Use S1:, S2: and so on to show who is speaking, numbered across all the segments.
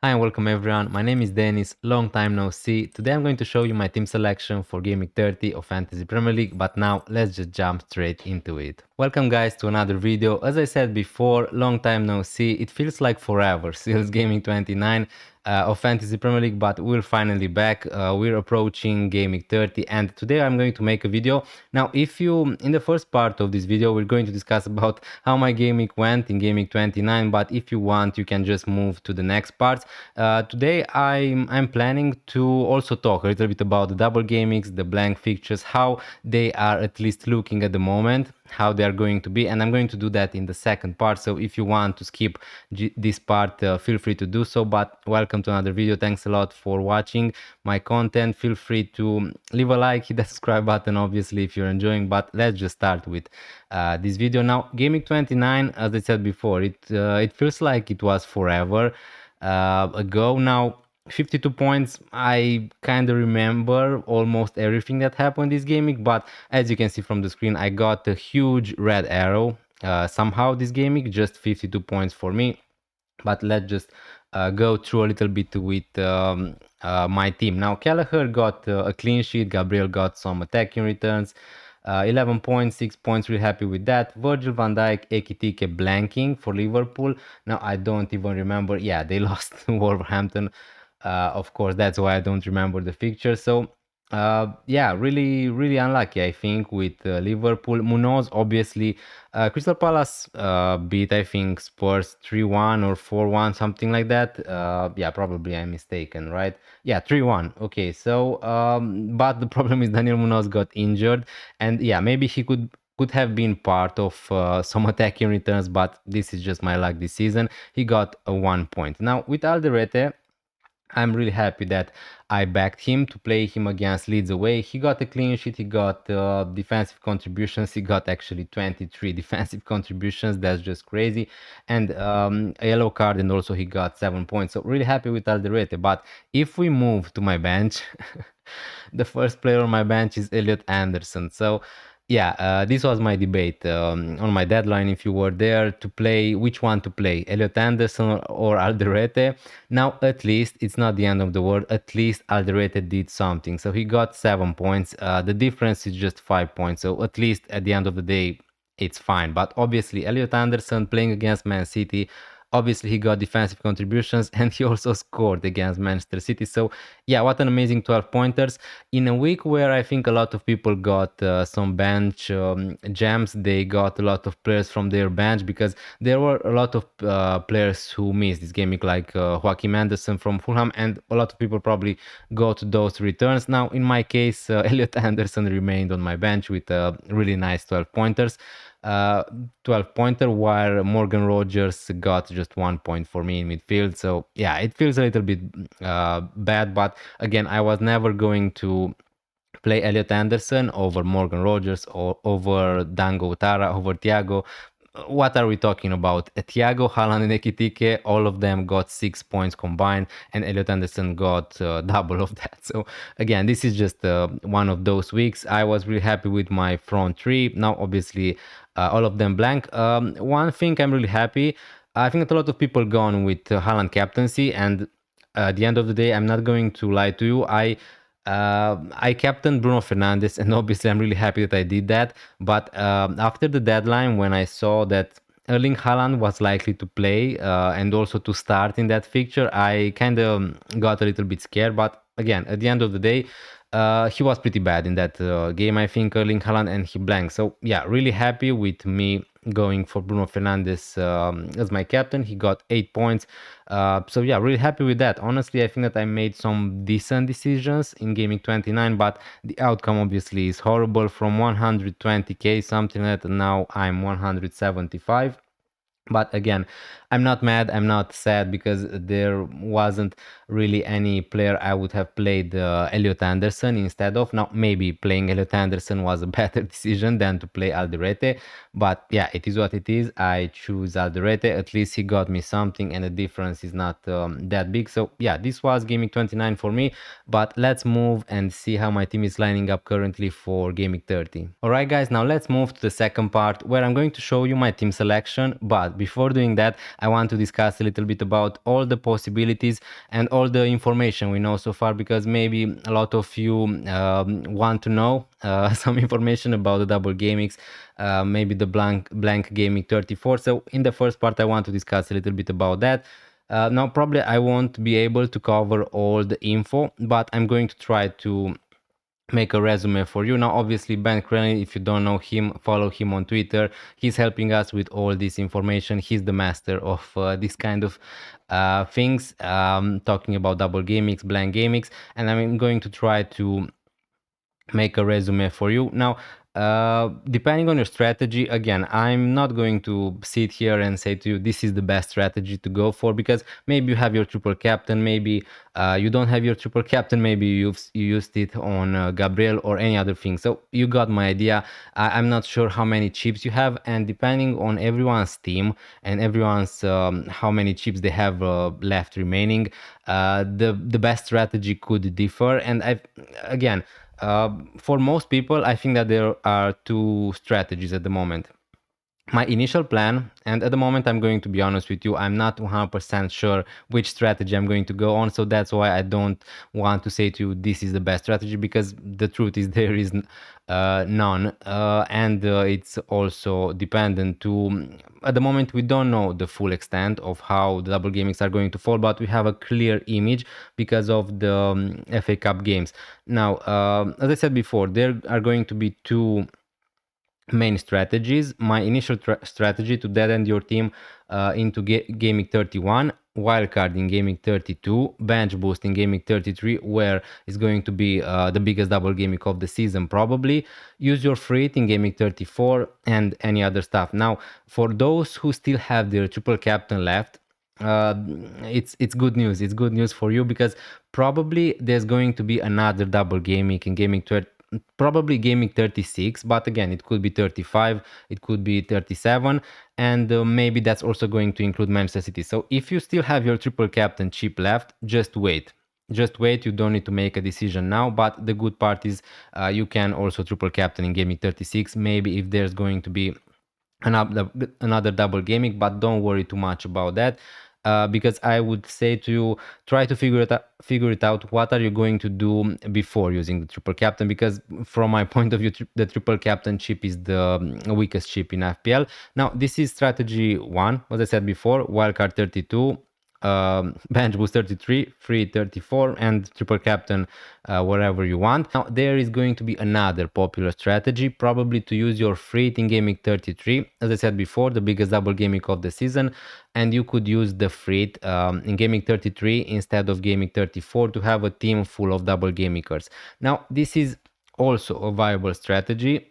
S1: Hi and welcome everyone, my name is Denis, long time no see. Today I'm going to show you my team selection for Gaming 30 of Fantasy Premier League, but now let's just jump straight into it. Welcome guys to another video. As I said before, long time no see, it feels like forever since Gaming 29 of Fantasy Premier League, but we're finally back. We're approaching Gaming 30 and today I'm going to make a video. Now if you, in the first part of this video, we're going to discuss about how my gaming went in Gaming 29, but if you want you can just move to the next part. Today I'm planning to also talk a little bit about the double gamings, the blank fixtures, how they are at least looking at the moment, how they are going to be, and I'm going to do that in the second part. So if you want to skip this part, feel free to do so. But welcome to another video. Thanks a lot for watching my content. Feel free to leave a like, hit the subscribe button obviously if you're enjoying, but let's just start with this video. Now Gaming 29, as I said before, it feels like it was forever ago. Now 52 points, I kind of remember almost everything that happened this gaming, but as you can see from the screen, I got a huge red arrow somehow this gaming, just 52 points for me. But let's just go through a little bit with my team. Now Kelleher got a clean sheet, Gabriel got some attacking returns, 11 points, 6 points, really happy with that. Virgil van Dijk, EKITIKE blanking for Liverpool. Now I don't even remember, yeah, they lost to Wolverhampton. Of course, that's why I don't remember the fixture. So yeah, really unlucky, I think, with Liverpool. Munoz, obviously, Crystal Palace beat, I think, Spurs 3-1 or 4-1, something like that. Yeah, probably I'm mistaken, right? Yeah, 3-1. Okay, so, but the problem is Daniel Munoz got injured, and yeah, maybe he could have been part of some attacking returns, but this is just my luck this season. He got a 1 point. Now, with Alderete, I'm really happy that I backed him to play him against Leeds away. He got a clean sheet, he got defensive contributions, he got actually 23 defensive contributions, that's just crazy, and a yellow card, and also he got 7 points, so really happy with Alderete. But if we move to my bench, the first player on my bench is Elliot Anderson. So yeah, this was my debate on my deadline, if you were there, to play which one to play, Elliot Anderson or Alderete. Now at least it's not the end of the world, at least Alderete did something, so he got 7 points. The difference is just 5 points, so at least at the end of the day it's fine. But obviously Elliot Anderson playing against Man City, obviously he got defensive contributions and he also scored against Manchester City. So yeah, what an amazing 12 pointers in a week where I think a lot of people got some bench gems. They got a lot of players from their bench because there were a lot of players who missed this game, like Joaquim Anderson from Fulham, and a lot of people probably got those returns. Now in my case, Elliot Anderson remained on my bench with really nice 12 pointers. 12 pointer, while Morgan Rogers got just 1 point for me in midfield. So yeah, it feels a little bit bad, but again, I was never going to play Elliot Anderson over Morgan Rogers or over Dango Utara, over Thiago. What are we talking about? Thiago, Haaland, and Ekitike, all of them got 6 points combined, and Elliot Anderson got double of that. So again, this is just one of those weeks. I was really happy with my front three. Now, obviously, all of them blank. One thing I'm really happy, I think that a lot of people gone with Haaland captaincy, and at the end of the day, I'm not going to lie to you. I captained Bruno Fernandes, and obviously I'm really happy that I did that. But after the deadline, when I saw that Erling Haaland was likely to play and also to start in that fixture, I kind of got a little bit scared. But again, at the end of the day, he was pretty bad in that game, I think, Erling Haaland, and he blanked. So yeah, really happy with me going for Bruno Fernandes as my captain. He got 8 points. So yeah, really happy with that. Honestly, I think that I made some decent decisions in Gaming 29, but the outcome obviously is horrible. From 120k something like that, now I'm 175. But again, I'm not mad, I'm not sad, because there wasn't really any player I would have played Elliot Anderson instead of. Now, maybe playing Elliot Anderson was a better decision than to play Alderete, but yeah, it is what it is. I choose Alderete. At least he got me something, and the difference is not that big. So yeah, this was Gaming 29 for me, but let's move and see how my team is lining up currently for Gaming 30. Alright guys, now let's move to the second part where I'm going to show you my team selection, but before doing that, I want to discuss a little bit about all the possibilities and all the information we know so far, because maybe a lot of you want to know some information about the double gamings, maybe the blank gaming 34. So in the first part, I want to discuss a little bit about that. Now, probably I won't be able to cover all the info, but I'm going to try to make a resume for you. Now, obviously, Ben Crane, if you don't know him, follow him on Twitter. He's helping us with all this information. He's the master of this kind of things, talking about double gamings, blank gamings, and I'm going to try to make a resume for you. Now, depending on your strategy, again, I'm not going to sit here and say to you this is the best strategy to go for, because maybe you have your triple captain, maybe you don't have your triple captain, maybe you used it on Gabriel or any other thing. So you got my idea. I'm not sure how many chips you have, and depending on everyone's team and everyone's how many chips they have left remaining, the best strategy could differ. And again, for most people, I think that there are two strategies at the moment. My initial plan, and at the moment, I'm going to be honest with you, I'm not 100% sure which strategy I'm going to go on. So that's why I don't want to say to you this is the best strategy, because the truth is there is none. And it's also dependent to, at the moment, we don't know the full extent of how the double gamings are going to fall, but we have a clear image because of the FA Cup games. Now, as I said before, there are going to be two main strategies. My initial strategy to dead end your team into gaming 31, wildcard in gaming 32, bench boost in gaming 33, where is going to be the biggest double gaming of the season probably. Use your free in gaming 34 and any other stuff. Now, for those who still have their triple captain left, uh, it's good news. It's good news for you, because probably there's going to be another double gaming in gaming 30, probably gaming 36, but again, it could be 35, it could be 37, and maybe that's also going to include Manchester City. So if you still have your triple captain chip left, just wait. Just wait. You don't need to make a decision now, but the good part is you can also triple captain in gaming 36, maybe if there's going to be another double gaming, but don't worry too much about that, because I would say to you, try to figure it out. What are you going to do before using the triple captain? Because from my point of view, the triple captain chip is the weakest chip in FPL. Now, this is strategy one, as I said before: wildcard 32, bench boost 33, free 34, and triple captain wherever you want. Now, there is going to be another popular strategy, probably to use your free in gaming 33, as I said before, the biggest double gaming of the season, and you could use the free in gaming 33 instead of gaming 34 to have a team full of double gamingers. Now, this is also a viable strategy,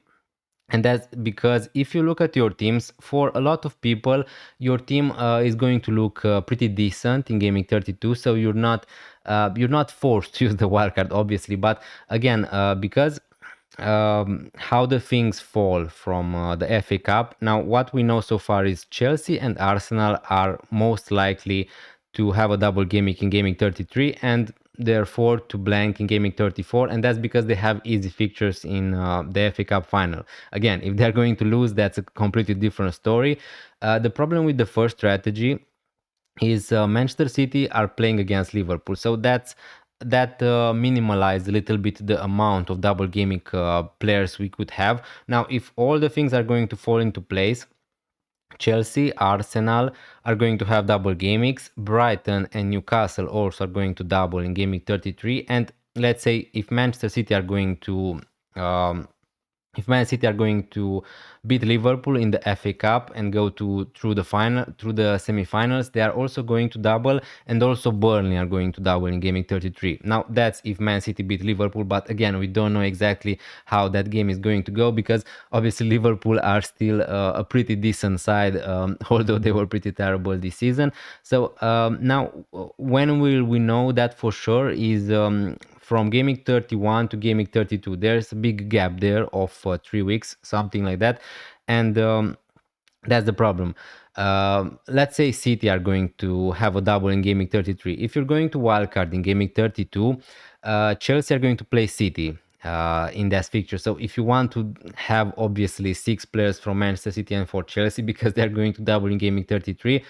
S1: and that's because if you look at your teams, for a lot of people, your team is going to look pretty decent in gaming 32. So you're not forced to use the wildcard, obviously. But again, because how the things fall from the FA Cup. Now, what we know so far is Chelsea and Arsenal are most likely to have a double gaming in gaming 33, and therefore to blank in gaming 34, and that's because they have easy fixtures in the FA Cup final. Again, if they're going to lose, that's a completely different story. The problem with the first strategy is Manchester City are playing against Liverpool, so that minimalize a little bit the amount of double gaming players we could have. Now, if all the things are going to fall into place, Chelsea, Arsenal are going to have double gamings. Brighton and Newcastle also are going to double in gaming 33. And let's say if Manchester City are going to if Man City are going to beat Liverpool in the FA Cup and go through the semi-finals, they are also going to double, and also Burnley are going to double in gaming 33. Now, that's if Man City beat Liverpool, but again, we don't know exactly how that game is going to go, because obviously Liverpool are still a pretty decent side, although they were pretty terrible this season. So now, when will we know that for sure is from gaming 31 to gaming 32. There's a big gap there of 3 weeks, something like that, and that's the problem. Let's say City are going to have a double in gaming 33. If you're going to wildcard in gaming 32, Chelsea are going to play City. in that fixture. So if you want to have obviously 6 players from Manchester City and for Chelsea because they're going to double in gaming 33,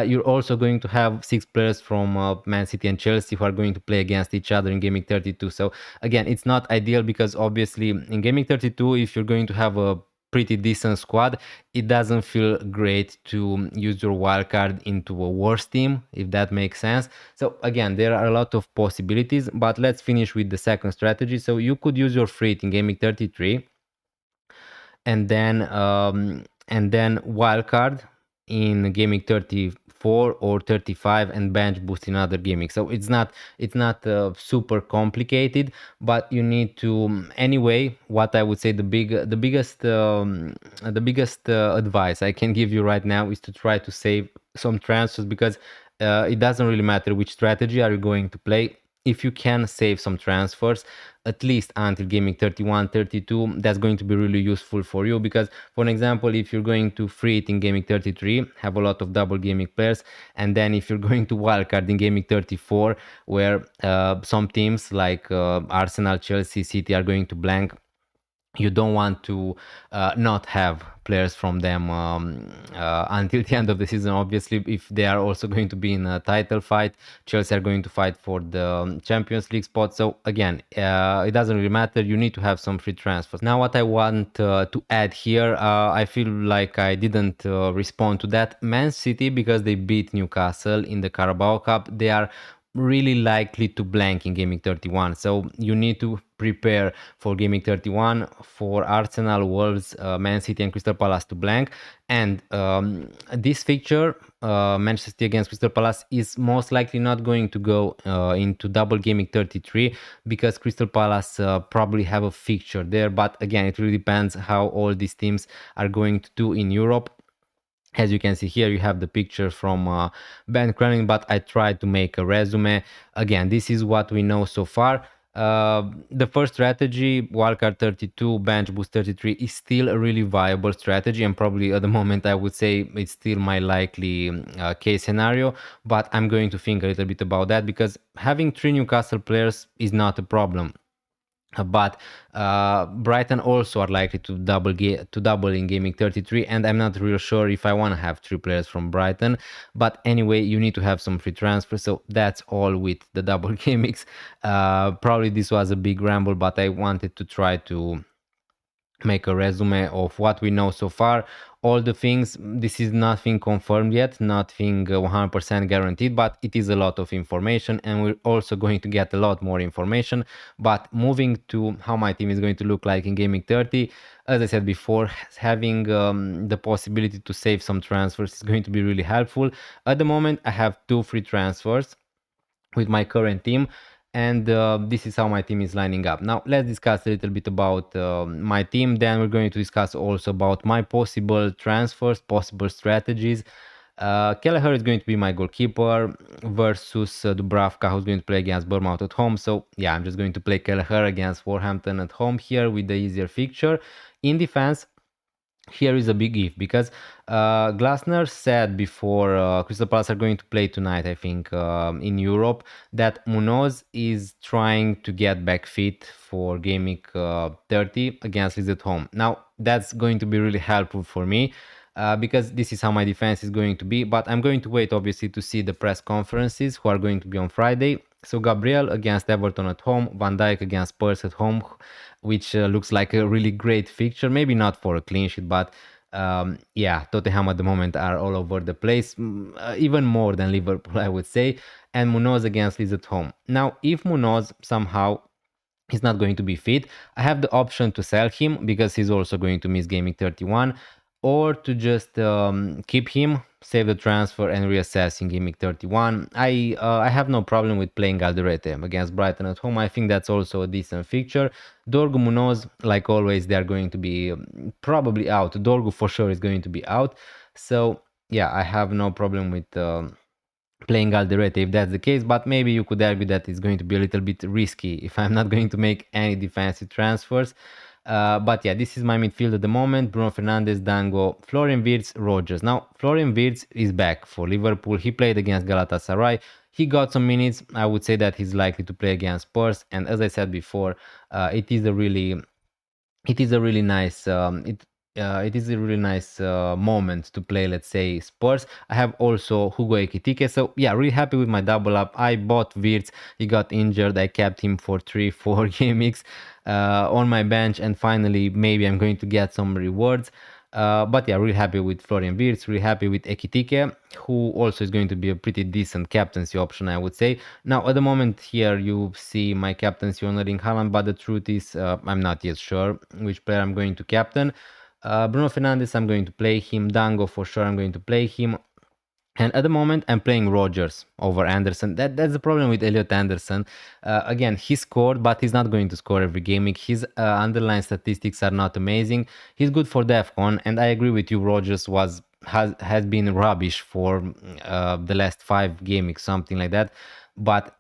S1: you're also going to have 6 players from Man City and Chelsea who are going to play against each other in gaming 32. So again, it's not ideal because obviously in gaming 32, if you're going to have a pretty decent squad, it doesn't feel great to use your wildcard into a worse team, if that makes sense. So again, there are a lot of possibilities, but let's finish with the second strategy. So you could use your fleet in gaming 33 and then wildcard in gaming 34 or 35 and bench boost in other gaming. So it's not super complicated, but you need to anyway. What I would say the biggest advice I can give you right now is to try to save some transfers because it doesn't really matter which strategy are you going to play. If you can save some transfers at least until gaming 31 32, that's going to be really useful for you because for an example, if you're going to free it in gaming 33, have a lot of double gaming players, and then if you're going to wildcard in gaming 34 where some teams like Arsenal, Chelsea, City are going to blank, you don't want to not have players from them until the end of the season. Obviously, if they are also going to be in a title fight, Chelsea are going to fight for the Champions League spot. So again, it doesn't really matter. You need to have some free transfers. Now, what I want to add here, I feel like I didn't respond to that. Man City, because they beat Newcastle in the Carabao Cup, they are really likely to blank in gaming 31, so you need to prepare for gaming 31 for Arsenal, Wolves, Man City and Crystal Palace to blank. And this fixture, Manchester City against Crystal Palace, is most likely not going to go into double gaming 33 because Crystal Palace probably have a fixture there, but again, it really depends how all these teams are going to do in Europe. As you can see here, you have the picture from Ben Cronin, but I tried to make a resume. Again, this is what we know so far. The first strategy, wildcard 32, bench boost 33, is still a really viable strategy, and probably at the moment I would say it's still my likely case scenario, but I'm going to think a little bit about that because having 3 Newcastle players is not a problem. But Brighton also are likely to double in gaming 33, and I'm not real sure if I want to have 3 players from Brighton. But anyway, you need to have some free transfer, so that's all with the double gamings. Probably this was a big ramble, but I wanted to try to make a resume of what we know so far. All the things, this is nothing confirmed yet, nothing 100% guaranteed, but it is a lot of information, and we're also going to get a lot more information. But moving to how my team is going to look like in gaming 30, as I said before, having the possibility to save some transfers is going to be really helpful. At the moment, I have 2 free transfers with my current team, and this is how my team is lining up. Now let's discuss a little bit about my team, then we're going to discuss also about my possible transfers, possible strategies. Kelleher is going to be my goalkeeper versus Dubravka, who's going to play against Bournemouth at home. So yeah, I'm just going to play Kelleher against Wolverhampton at home here with the easier fixture. In defense, here is a big if because Glasner said before Crystal Palace are going to play tonight, I think, in Europe, that Munoz is trying to get back fit for gaming 30 against Leeds at home. Now, that's going to be really helpful for me because this is how my defense is going to be, but I'm going to wait, obviously, to see the press conferences who are going to be on Friday. So Gabriel against Everton at home, Van Dijk against Spurs at home, which looks like a really great fixture. Maybe not for a clean sheet, but yeah, Tottenham at the moment are all over the place, even more than Liverpool, I would say. And Munoz against Leeds at home. Now, if Munoz somehow he's not going to be fit, I have the option to sell him because he's also going to miss gaming 31, or to just keep him, save the transfer, and reassess in gaming 31. I have no problem with playing Alderete against Brighton at home. I think that's also a decent fixture. Dorgu, Munoz, like always, they're going to be probably out. Dorgu for sure is going to be out. So yeah, I have no problem with playing Alderete if that's the case, but maybe you could argue that it's going to be a little bit risky if I'm not going to make any defensive transfers. But yeah, this is my midfield at the moment: Bruno Fernandes, Dango, Florian Wirtz, Rogers. Now, Florian Wirtz is back for Liverpool. He played against Galatasaray. he got some minutes. I would say that he's likely to play against Spurs, and as I said before, it is a really it is a really nice it is a really nice moment to play, let's say, Spurs. I have also Hugo Ekitike, so yeah, really happy with my double up. I bought Wirtz, he got injured, I kept him for 3-4 game weeks on my bench, and finally maybe I'm going to get some rewards. But yeah, really happy with Florian Wirtz, really happy with Ekitike, who also is going to be a pretty decent captaincy option, I would say. Now, at the moment here, you see my captaincy on Erling Haaland, but the truth is, I'm not yet sure which player I'm going to captain. Bruno Fernandes, I'm going to play him. Dango, for sure, I'm going to play him. And at the moment, I'm playing Rogers over Anderson. That's the problem with Elliot Anderson. Again, he scored, but he's not going to score every game week. His underlying statistics are not amazing. He's good for DEFCON, and I agree with you. Rogers has been rubbish for the last 5 game weeks, something like that. But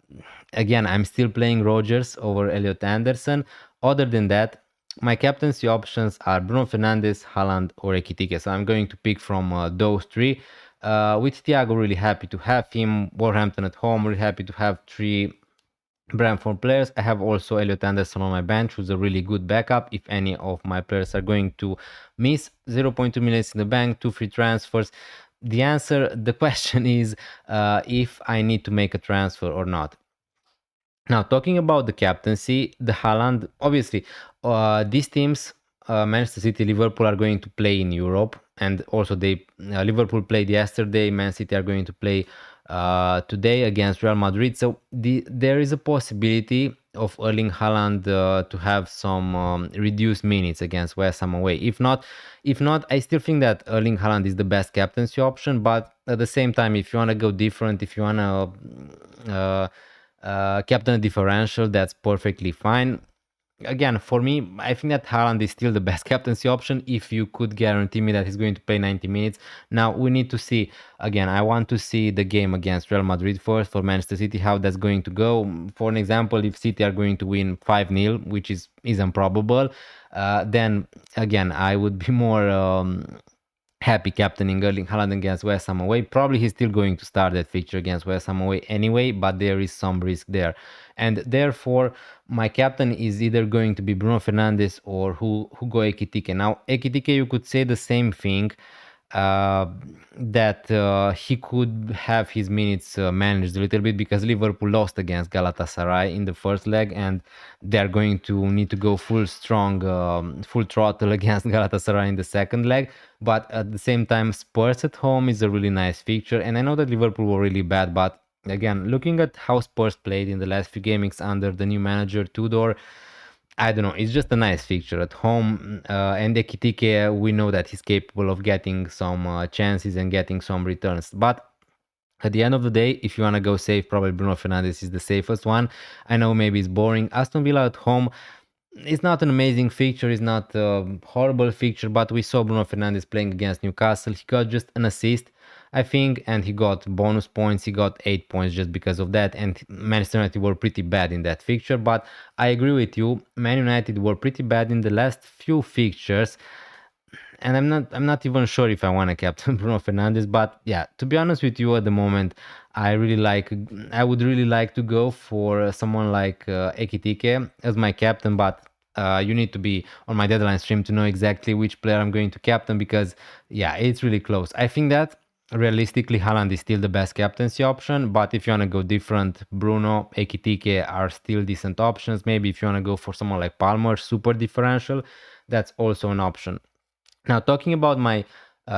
S1: again, I'm still playing Rogers over Elliot Anderson. Other than that, my captaincy options are Bruno Fernandes, Haaland, or Ekitike. So I'm going to pick from those three. With Thiago, really happy to have him. Wolverhampton at home, really happy to have 3 Brentford players. I have also Elliot Anderson on my bench, who's a really good backup if any of my players are going to miss. 0.2 minutes in the bank, 2 free transfers. The question is if I need to make a transfer or not. Now, talking about the captaincy, the Haaland, obviously, these teams, Manchester City, Liverpool, are going to play in Europe, and also Liverpool played yesterday. Man City are going to play today against Real Madrid. So there is a possibility of Erling Haaland to have some reduced minutes against West Ham away. If not, I still think that Erling Haaland is the best captaincy option. But at the same time, if you want to go different, if you want to captain a differential, that's perfectly fine. Again, for me, I think that Haaland is still the best captaincy option if you could guarantee me that he's going to play 90 minutes. Now, we need to see. Again, I want to see the game against Real Madrid first for Manchester City, how that's going to go. For an example, if City are going to win 5-0, which is improbable, then again, I would be more happy captaining Erling Haaland against West Ham away. Probably he's still going to start that fixture against West Ham away anyway, but there is some risk there. And therefore, my captain is either going to be Bruno Fernandes or Hugo Ekitike. Now, Ekitike, you could say the same thing, uh, that he could have his minutes managed a little bit because Liverpool lost against Galatasaray in the first leg, and they're going to need to go full throttle against Galatasaray in the second leg. But at the same time, Spurs at home is a really nice fixture, and I know that Liverpool were really bad, but again, looking at how Spurs played in the last few gamings under the new manager Tudor, I don't know. It's just a nice fixture at home. And Ekitike, we know that he's capable of getting some chances and getting some returns. But at the end of the day, if you want to go safe, probably Bruno Fernandes is the safest one. I know maybe it's boring. Aston Villa at home, it's not an amazing fixture, it's not a horrible fixture, but we saw Bruno Fernandes playing against Newcastle. He got just an assist, I think, and he got bonus points. He got 8 points just because of that. And Manchester United were pretty bad in that fixture. But I agree with you, Man United were pretty bad in the last few fixtures, and I'm not even sure if I want to captain Bruno Fernandes. But yeah, to be honest with you, at the moment, I would really like to go for someone like Ekitike as my captain. But you need to be on my deadline stream to know exactly which player I'm going to captain, because yeah, it's really close. I think that realistically Haaland is still the best captaincy option, but if you want to go different, Bruno, Ekitike are still decent options. Maybe if you want to go for someone like Palmer, super differential, that's also an option. Now, talking about my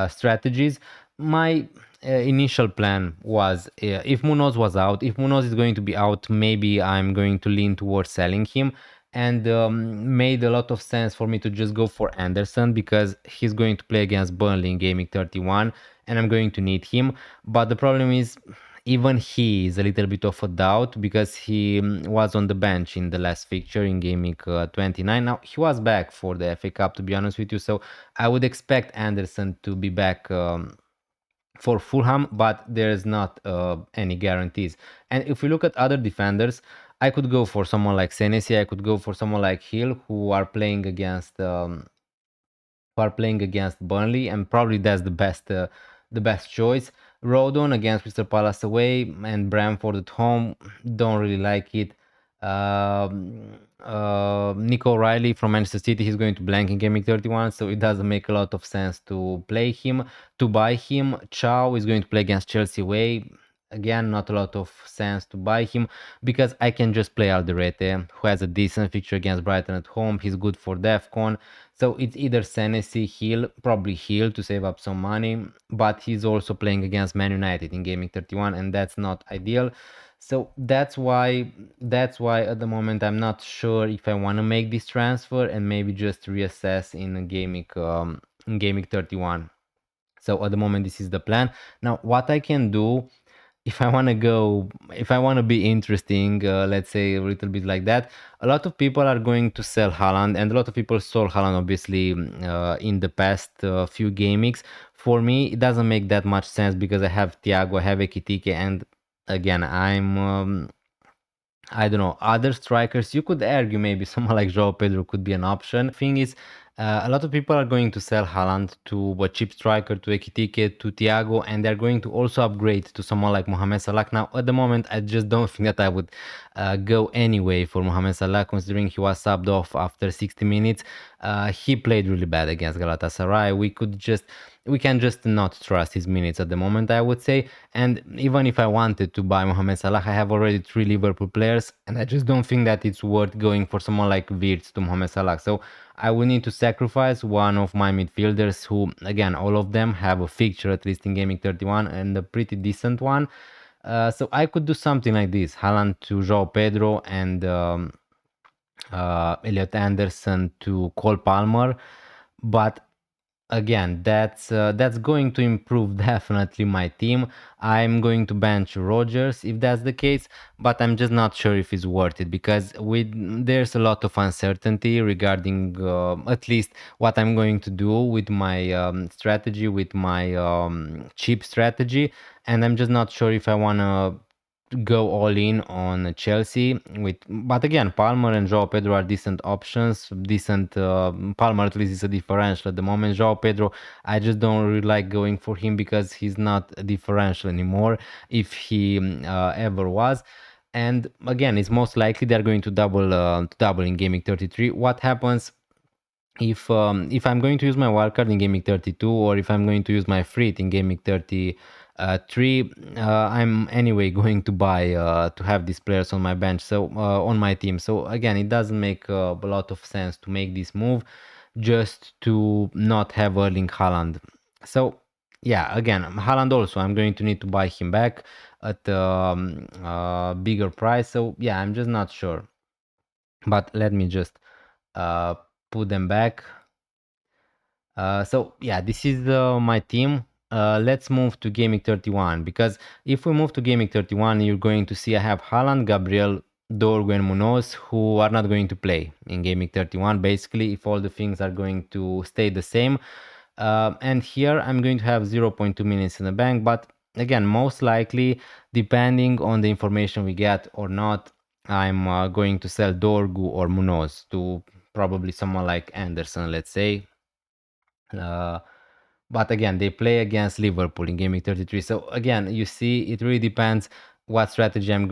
S1: strategies, my initial plan was, if Munoz was out, if Munoz is going to be out, maybe I'm going to lean towards selling him. And made a lot of sense for me to just go for Anderson because he's going to play against Burnley in Gaming 31 and I'm going to need him. But the problem is, even he is a little bit of a doubt because he was on the bench in the last fixture in Gaming 29. Now, he was back for the FA Cup, to be honest with you, so I would expect Anderson to be back for Fulham, but there's not any guarantees. And if we look at other defenders, I could go for someone like Senesi, I could go for someone like Hill, who are playing against Burnley, and probably that's the best choice. Rodon against Crystal Palace away and Bramford at home. Don't really like it. Nico O'Reilly from Manchester City, he's going to blank in Game Week 31, so it doesn't make a lot of sense to play him, to buy him. Chow is going to play against Chelsea away. Again, not a lot of sense to buy him because I can just play Alderete, who has a decent fixture against Brighton at home. He's good for DEFCON. So it's either Senesi, Hill, probably Hill to save up some money, but he's also playing against Man United in Gaming 31, and that's not ideal. So that's why at the moment I'm not sure if I want to make this transfer and maybe just reassess in Gaming 31. So at the moment this is the plan. Now what I can do if I want to be interesting, let's say a little bit like that, a lot of people are going to sell Haaland, and a lot of people sold Haaland obviously in the past few game weeks. For me, it doesn't make that much sense because I have Thiago, I have Ekitike, and again, I don't know, other strikers. You could argue maybe someone like João Pedro could be an option. Thing is, a lot of people are going to sell Haaland to a cheap striker, to Ekitike, to Thiago, and they're going to also upgrade to someone like Mohamed Salah. Now, at the moment, I just don't think that I would go anyway for Mohamed Salah, considering he was subbed off after 60 minutes. He played really bad against Galatasaray. We can just not trust his minutes at the moment, I would say. And even if I wanted to buy Mohamed Salah, I have already 3 Liverpool players, and I just don't think that it's worth going for someone like Wirtz to Mohamed Salah. So I will need to sacrifice one of my midfielders who, again, all of them have a fixture at least in Gaming 31 and a pretty decent one. So I could do something like this: Haaland to João Pedro and Elliot Anderson to Cole Palmer. But again, that's going to improve definitely my team. I'm going to bench Rogers if that's the case, but I'm just not sure if it's worth it because there's a lot of uncertainty regarding at least what I'm going to do with my strategy, with my cheap strategy, and I'm just not sure if I want to go all in on Chelsea with, but again, Palmer and João Pedro are decent options. Decent. Palmer at least is a differential at the moment. João Pedro, I just don't really like going for him because he's not a differential anymore, if he ever was. And again, it's most likely they're going to double in Gaming 33. What happens if I'm going to use my wildcard in Gaming 32, or if I'm going to use my free in Gaming 33, I'm anyway going to buy to have these players on my bench, so on my team. So again, it doesn't make a lot of sense to make this move just to not have Erling Haaland. So yeah, again, Haaland also, I'm going to need to buy him back at a bigger price. So yeah, I'm just not sure. But let me just uh, put them back. So yeah, this is my team. Let's move to Gaming 31, because if we move to Gaming 31, you're going to see I have Haaland, Gabriel, Dorgu and Munoz, who are not going to play in Gaming 31, basically, if all the things are going to stay the same. And here I'm going to have 0.2 minutes in the bank, but again, most likely, depending on the information we get or not, I'm going to sell Dorgu or Munoz to probably someone like Anderson, let's say. Uh, but again, they play against Liverpool in Gaming 33. So again, you see, it really depends what strategy I'm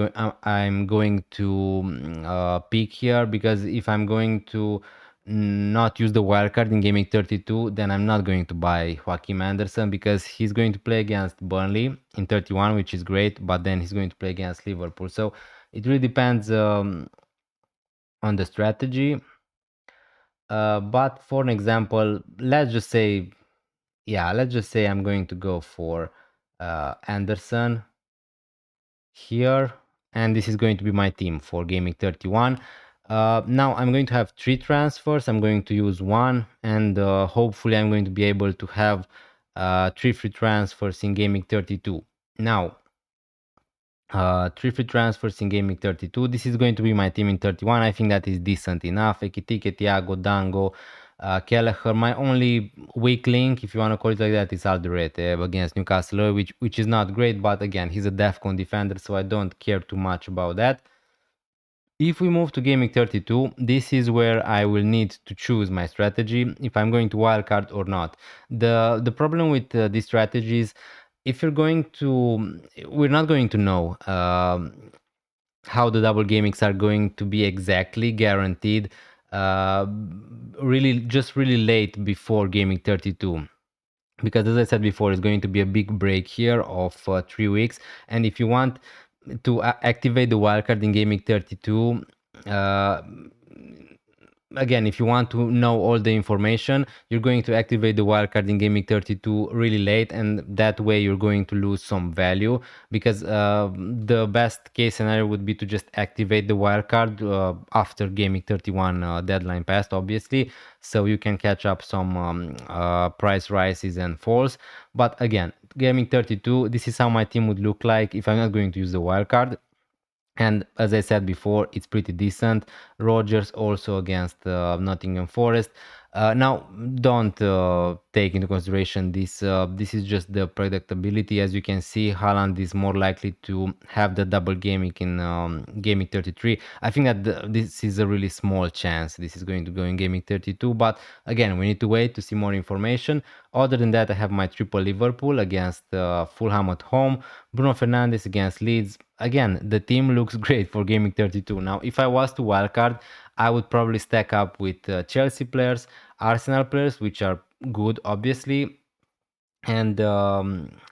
S1: going to pick here, because if I'm going to not use the wildcard in Gaming 32, then I'm not going to buy Joachim Anderson, because he's going to play against Burnley in 31, which is great, but then he's going to play against Liverpool. So it really depends on the strategy. But for an example, let's just say I'm going to go for Anderson here, and this is going to be my team for Gaming 31. Now I'm going to have 3 transfers. I'm going to use one, and hopefully I'm going to be able to have 3 free transfers in Gaming 32. Now, 3 free transfers in Gaming 32. This is going to be my team in 31. I think that is decent enough. Ekitike, Thiago, Dango, Kelleher. My only weak link, if you want to call it like that, is Alderete against Newcastle, which is not great, but again, he's a DEFCON defender, so I don't care too much about that. If we move to Gaming 32, this is where I will need to choose my strategy, if I'm going to wildcard or not. The problem with these strategies if you're going to, we're not going to know how the double gamings are going to be exactly guaranteed uh, really just really late before gaming 32, because as I said before, it's going to be a big break here of 3 weeks. And if you want to activate the wildcard in gaming 32, uh, again, if you want to know all the information, you're going to activate the wildcard in gaming 32 really late, and that way you're going to lose some value, because the best case scenario would be to just activate the wildcard after gaming 31 deadline passed, obviously, so you can catch up some price rises and falls. But again, gaming 32, this is how my team would look like if I'm not going to use the wildcard. And as I said before, it's pretty decent. Rogers also against Nottingham Forest. Now, don't take into consideration this. This is just the predictability. As you can see, Haaland is more likely to have the double gaming in gaming 33. I think that this is a really small chance this is going to go in gaming 32. But again, we need to wait to see more information. Other than that, I have my triple Liverpool against Fulham at home. Bruno Fernandes against Leeds. Again, the team looks great for gaming 32. Now, if I was to wildcard, I would probably stack up with Chelsea players, Arsenal players, which are good, obviously, and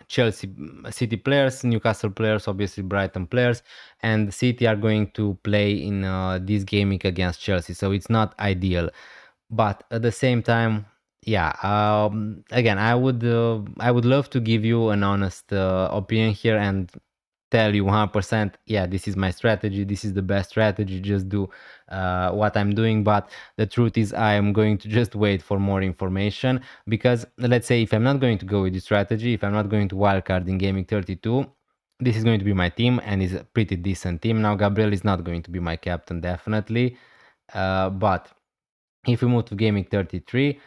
S1: Chelsea, City players, Newcastle players, obviously Brighton players, and City are going to play in this gaming against Chelsea, so it's not ideal. But at the same time, yeah, again, I would love to give you an honest opinion here and tell you 100%, yeah, this is my strategy, this is the best strategy, just do what I'm doing. But the truth is, I am going to just wait for more information, because let's say if I'm not going to go with this strategy, if I'm not going to wildcard in gaming 32, this is going to be my team, and is a pretty decent team. Now, Gabriel is not going to be my captain, definitely, but if we move to gaming 33,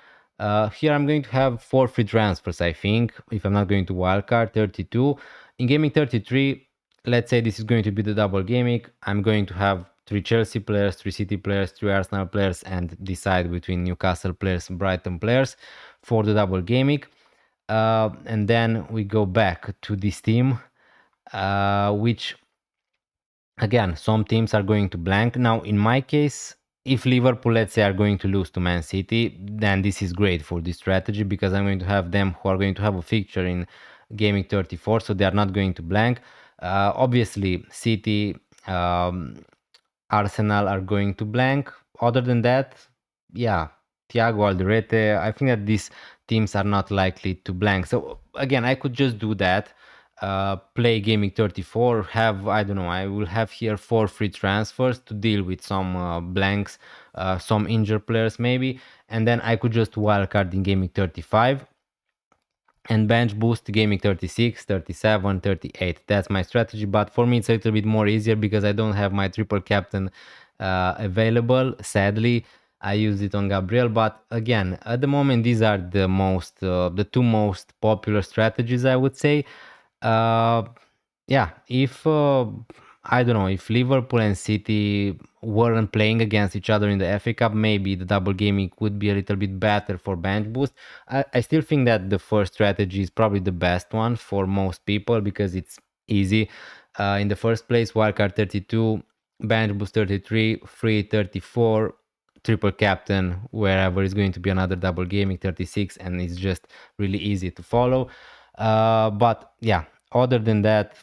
S1: here I'm going to have 4 free transfers, I think, if I'm not going to wildcard 32. In gaming 33, let's say this is going to be the double gaming. I'm going to have 3 Chelsea players, 3 City players, 3 Arsenal players, and decide between Newcastle players and Brighton players for the double gaming. And then we go back to this team, which, again, some teams are going to blank. Now, in my case, if Liverpool, let's say, are going to lose to Man City, then this is great for this strategy, because I'm going to have them who are going to have a fixture in gaming 34, so they are not going to blank. Obviously, City, Arsenal are going to blank. Other than that, yeah, Thiago Alderete, I think that these teams are not likely to blank. So again, I could just do that, play gaming 34, have, I don't know, I will have here 4 free transfers to deal with some blanks, some injured players maybe, and then I could just wildcard in gaming 35 and bench boost gaming 36, 37, 38. That's my strategy, but for me it's a little bit more easier because I don't have my triple captain available, sadly. I use it on Gabriel, but again, at the moment these are the two most popular strategies, I would say. uh, yeah, if I don't know, if Liverpool and City weren't playing against each other in the FA Cup, maybe the double gaming would be a little bit better for bench boost. I still think that the first strategy is probably the best one for most people because it's easy. In the first place, wildcard 32, bench boost 33, free 34, triple captain wherever is going to be another double gaming 36, and it's just really easy to follow. But yeah, other than that,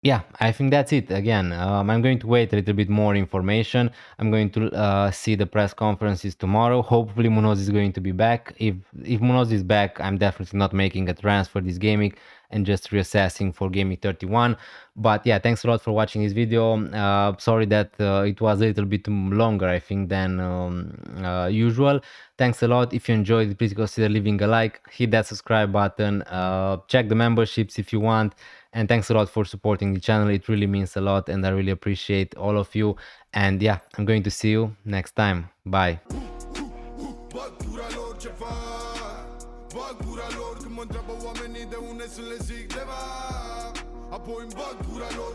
S1: yeah, I think that's it. Again, I'm going to wait a little bit more information. I'm going to see the press conferences tomorrow. Hopefully, Munoz is going to be back. If Munoz is back, I'm definitely not making a transfer this gaming and just reassessing for gaming 31. But yeah, thanks a lot for watching this video. Sorry that it was a little bit longer, I think, than usual. Thanks a lot. If you enjoyed, please consider leaving a like, hit that subscribe button, check the memberships if you want. And thanks a lot for supporting the channel. It really means a lot and I really appreciate all of you. And yeah, I'm going to see you next time. Bye. Apoi îmi bag gura lor